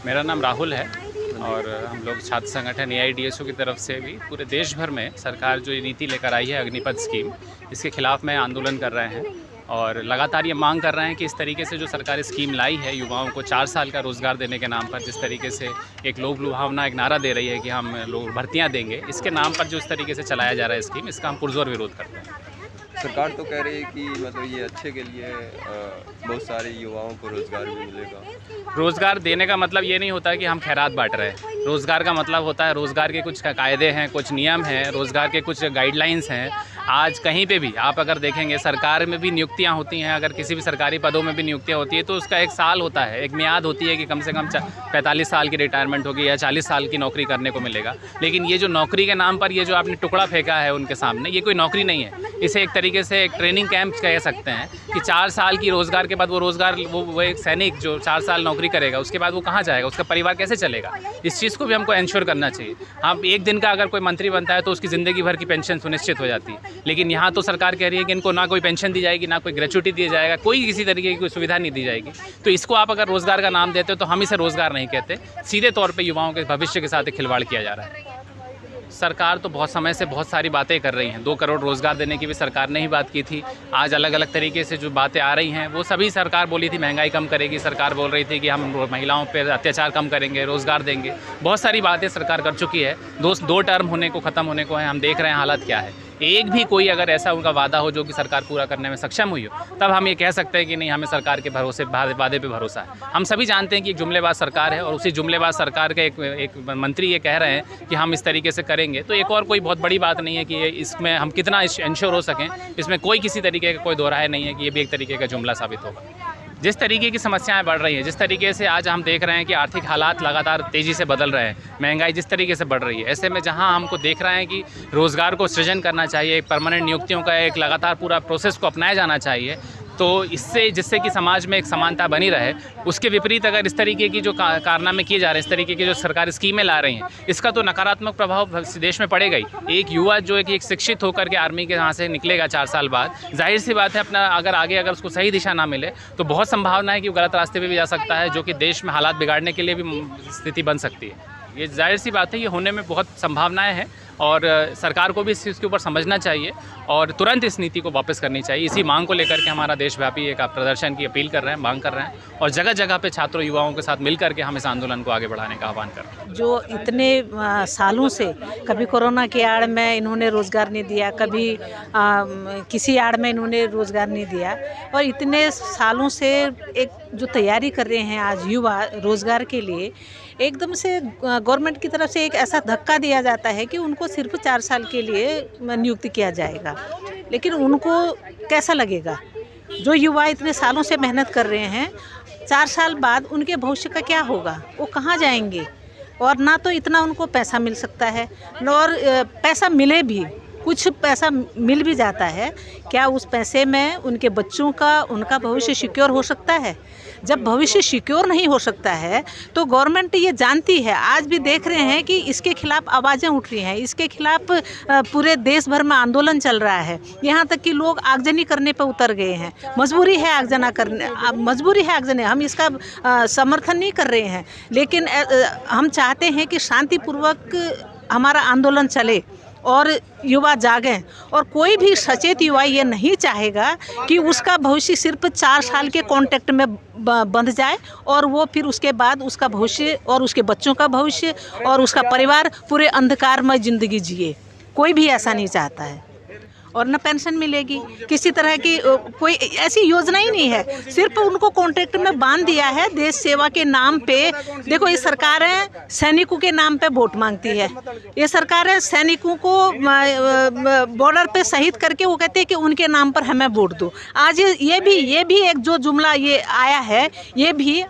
मेरा नाम राहुल है और हम लोग छात्र संगठन एआईडीएसओ की तरफ से भी पूरे देश भर में सरकार जो ये नीति लेकर आई है अग्निपथ स्कीम, इसके खिलाफ में आंदोलन कर रहे हैं और लगातार ये मांग कर रहे हैं कि इस तरीके से जो सरकार स्कीम लाई है युवाओं को 4 साल का रोज़गार देने के नाम पर, जिस तरीके से एक लोक लुभावना एक नारा दे रही है कि हम लोग भर्तियाँ देंगे, इसके नाम पर जो इस तरीके से चलाया जा रहा है स्कीम, इसका हम पुरजोर विरोध करते हैं। सरकार तो कह रही है कि मतलब ये अच्छे के लिए बहुत सारे युवाओं को रोज़गार भी मिलेगा। रोज़गार देने का मतलब ये नहीं होता कि हम खैरात बांट रहे हैं। रोज़गार का मतलब होता है रोज़गार के कुछ कायदे हैं, कुछ नियम हैं, रोज़गार के कुछ गाइडलाइंस हैं। आज कहीं पे भी आप अगर देखेंगे सरकार में भी नियुक्तियां होती हैं, अगर किसी भी सरकारी पदों में भी नियुक्तियां होती है तो उसका एक साल होता है, एक मियाद होती है कि कम से कम 45 साल की रिटायरमेंट होगी या 40 साल की नौकरी करने को मिलेगा। लेकिन ये जो नौकरी के नाम पर ये जो आपने टुकड़ा फेंका है उनके सामने, ये कोई नौकरी नहीं है। इसे एक तरीके से एक ट्रेनिंग कैंप कह सकते हैं कि 4 साल की रोज़गार के बाद वो एक सैनिक जो 4 साल नौकरी करेगा उसके बाद वो कहाँ जाएगा, उसका परिवार कैसे चलेगा। इस चीज़ को भी हमको एंश्योर करना चाहिए। हम एक दिन का अगर कोई मंत्री बनता है तो उसकी ज़िंदगी भर की पेंशन सुनिश्चित हो जाती है, लेकिन यहाँ तो सरकार कह रही है कि इनको ना कोई पेंशन दी जाएगी, ना कोई ग्रेच्युटी दिया जाएगा, कोई किसी तरीके की कोई सुविधा नहीं दी जाएगी। तो इसको आप अगर रोज़गार का नाम देते हो तो हम इसे रोज़गार नहीं कहते, सीधे तौर पर युवाओं के भविष्य के साथ एक खिलवाड़ किया जा रहा है। सरकार तो बहुत समय से बहुत सारी बातें कर रही हैं। 2 करोड़ रोज़गार देने की भी सरकार ने ही बात की थी। आज अलग अलग तरीके से जो बातें आ रही हैं वो सभी सरकार बोली थी महंगाई कम करेगी, सरकार बोल रही थी कि हम महिलाओं पर अत्याचार कम करेंगे, रोज़गार देंगे। बहुत सारी बातें सरकार कर चुकी है। 2 टर्म होने को ख़त्म होने को है, हम देख रहे हैं हालत क्या है। एक भी कोई अगर ऐसा उनका वादा हो जो कि सरकार पूरा करने में सक्षम हुई हो, तब हम ये कह सकते हैं कि नहीं, हमें सरकार के वादे पे भरोसा है। हम सभी जानते हैं कि एक जुमलेबाज सरकार है और उसी जुमलेबाज सरकार के एक मंत्री ये कह रहे हैं कि हम इस तरीके से करेंगे, तो एक और कोई बहुत बड़ी बात नहीं है कि इसमें हम कितना इंश्योर हो सकें। इसमें कोई किसी तरीके का कोई दो राय नहीं है कि ये भी एक तरीके का जुमला साबित होगा। जिस तरीके की समस्याएं बढ़ रही हैं, जिस तरीके से आज हम देख रहे हैं कि आर्थिक हालात लगातार तेज़ी से बदल रहे हैं, महंगाई जिस तरीके से बढ़ रही है, ऐसे में जहां हमको देख रहे हैं कि रोज़गार को सृजन करना चाहिए, एक परमानेंट नियुक्तियों का एक लगातार पूरा प्रोसेस को अपनाया जाना चाहिए, तो इससे जिससे कि समाज में एक समानता बनी रहे, उसके विपरीत अगर इस तरीके की जो कारनामे किए जा रहे हैं, इस तरीके की जो सरकार स्कीमें ला रही हैं, इसका तो नकारात्मक प्रभाव देश में पड़ेगा ही। एक युवा जो है कि एक शिक्षित होकर के आर्मी के यहाँ से निकलेगा 4 साल बाद, जाहिर सी बात है अपना अगर उसको सही दिशा ना मिले तो बहुत संभावना है कि वो गलत रास्ते पर भी जा सकता है, जो कि देश में हालात बिगाड़ने के लिए भी स्थिति बन सकती है। ये जाहिर सी बात है, ये होने में बहुत संभावनाएं हैं और सरकार को भी इस चीज़ के ऊपर समझना चाहिए और तुरंत इस नीति को वापस करनी चाहिए। इसी मांग को लेकर के हमारा देशव्यापी एक प्रदर्शन की अपील कर रहे हैं, मांग कर रहे हैं और जगह जगह पे छात्रों युवाओं के साथ मिलकर के हम इस आंदोलन को आगे बढ़ाने का आह्वान कर रहे हैं। जो इतने सालों से कभी कोरोना की आड़ में इन्होंने रोज़गार नहीं दिया, कभी किसी आड़ में इन्होंने रोज़गार नहीं दिया और इतने सालों से एक जो तैयारी कर रहे हैं आज युवा रोज़गार के लिए, एकदम से गवर्नमेंट की तरफ से एक ऐसा धक्का दिया जाता है कि उनको सिर्फ 4 साल के लिए नियुक्ति किया जाएगा। लेकिन उनको कैसा लगेगा? जो युवा इतने सालों से मेहनत कर रहे हैं, 4 साल बाद उनके भविष्य का क्या होगा? वो कहाँ जाएंगे? और ना तो इतना उनको पैसा मिल सकता है और पैसा मिले भी, कुछ पैसा मिल भी जाता है, क्या उस पैसे में उनके बच्चों का उनका भविष्य सिक्योर हो सकता है? जब भविष्य सिक्योर नहीं हो सकता है तो गवर्नमेंट ये जानती है। आज भी देख रहे हैं कि इसके खिलाफ आवाज़ें उठ रही हैं, इसके खिलाफ पूरे देश भर में आंदोलन चल रहा है, यहाँ तक कि लोग आगजनी करने पर उतर गए हैं। मजबूरी है आगजनी, हम इसका समर्थन नहीं कर रहे हैं, लेकिन हम चाहते हैं कि शांतिपूर्वक हमारा आंदोलन चले और युवा जागें और कोई भी सचेत युवा ये नहीं चाहेगा कि उसका भविष्य सिर्फ 4 साल के कॉन्ट्रैक्ट में बंध जाए और वो फिर उसके बाद उसका भविष्य और उसके बच्चों का भविष्य और उसका परिवार पूरे अंधकारमय ज़िंदगी जिए। कोई भी ऐसा नहीं चाहता है। और न पेंशन मिलेगी, किसी तरह की कोई ऐसी योजना ही नहीं है, सिर्फ उनको कॉन्ट्रैक्ट में बांध दिया है देश सेवा के नाम पे। देखो, ये सरकारें सैनिकों के नाम पे वोट मांगती है, ये सरकारें सैनिकों को बॉर्डर पे शहीद करके वो कहते हैं कि उनके नाम पर हमें वोट दो। आज ये भी एक जो जुमला ये आया है, ये भी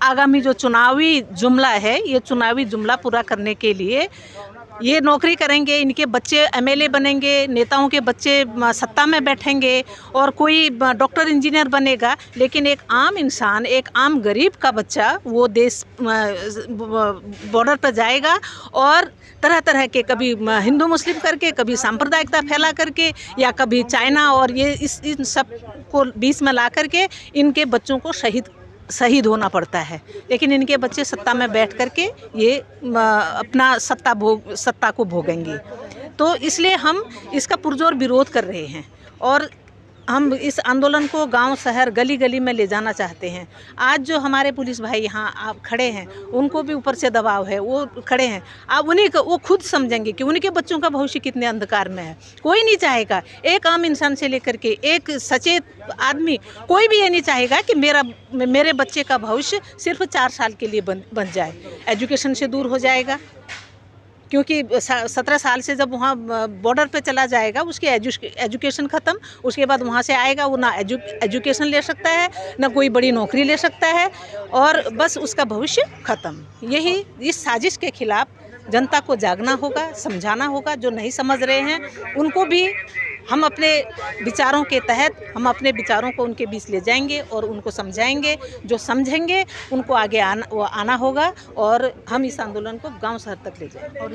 आगामी जो चुनावी जुमला है, ये चुनावी जुमला पूरा करने के लिए ये नौकरी करेंगे, इनके बच्चे एमएलए बनेंगे, नेताओं के बच्चे सत्ता में बैठेंगे और कोई डॉक्टर इंजीनियर बनेगा, लेकिन एक आम इंसान, एक आम गरीब का बच्चा वो देश बॉर्डर पर जाएगा और तरह तरह के कभी हिंदू मुस्लिम करके, कभी सांप्रदायिकता फैला करके, या कभी चाइना और ये इन सब को बीच में ला करके इनके बच्चों को शहीद शहीद होना पड़ता है, लेकिन इनके बच्चे सत्ता में बैठ करके ये अपना सत्ता को भोगेंगे। तो इसलिए हम इसका पुरजोर विरोध कर रहे हैं और हम इस आंदोलन को गांव, शहर, गली गली में ले जाना चाहते हैं। आज जो हमारे पुलिस भाई यहाँ आप खड़े हैं, उनको भी ऊपर से दबाव है, वो खड़े हैं। आप उन्हीं को, वो खुद समझेंगे कि उनके बच्चों का भविष्य कितने अंधकार में है। कोई नहीं चाहेगा, एक आम इंसान से लेकर के एक सचेत आदमी, कोई भी ये नहीं चाहेगा कि मेरे बच्चे का भविष्य सिर्फ 4 साल के लिए बन जाए। एजुकेशन से दूर हो जाएगा, क्योंकि 17 साल से जब वहाँ बॉर्डर पे चला जाएगा, उसकी एजुकेशन ख़त्म। उसके बाद वहाँ से आएगा, वो ना एजुकेशन ले सकता है, ना कोई बड़ी नौकरी ले सकता है, और बस उसका भविष्य ख़त्म। यही इस साजिश के खिलाफ जनता को जागना होगा, समझाना होगा। जो नहीं समझ रहे हैं उनको भी हम अपने विचारों के तहत हम अपने विचारों को उनके बीच ले जाएंगे और उनको समझाएंगे। जो समझेंगे उनको आगे आना होगा और हम इस आंदोलन को गांव शहर तक ले जाएंगे। और